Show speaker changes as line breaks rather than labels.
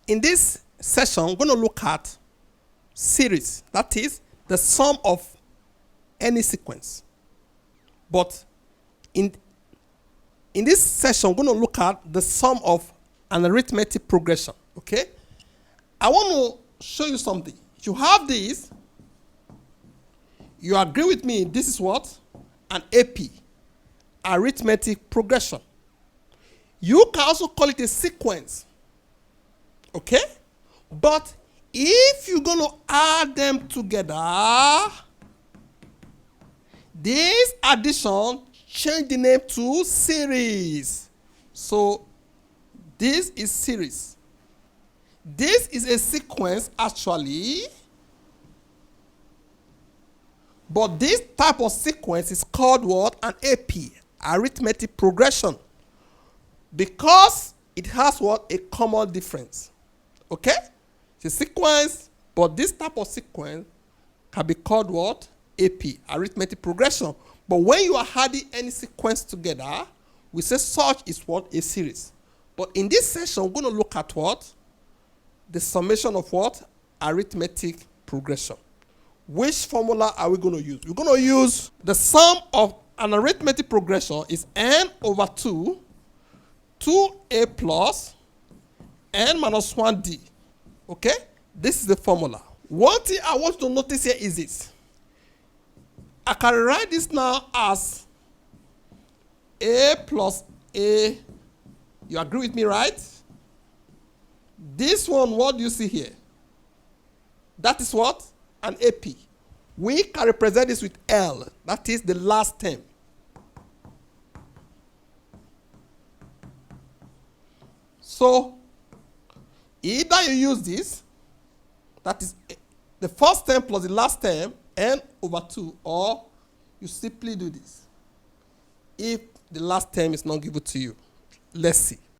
in this session, we're going to look at series. That is the sum of any sequence. But in this session, we're going to look at the sum of an arithmetic progression. Okay? I want to show you something. You have this. You agree with me, this is what? An AP, arithmetic progression. You can also call it a sequence. Okay? But if you're going to add them together, this addition change the name to series. So this is series. This is a sequence actually. But this type of sequence is called what? An AP, arithmetic progression. Because it has what? A common difference. Okay? It's a sequence, but this type of sequence can be called what? AP, arithmetic progression. But when you are adding any sequence together, we say such is what? A series. But in this session, we're going to look at what? The summation of what? Arithmetic progression. Which formula are we going to use? We're going to use the sum of an arithmetic progression is n over 2, 2a plus n minus 1d. Okay? This is the formula. One thing I want you to notice here is this. I can write this now as a plus a. You agree with me, right? This one, what do you see here? That is what? An AP. We can represent this with L. That is the last term. So, either you use this, that is the first term plus the last term, n over 2, or you simply do this if the last term is not given to you. Let's see.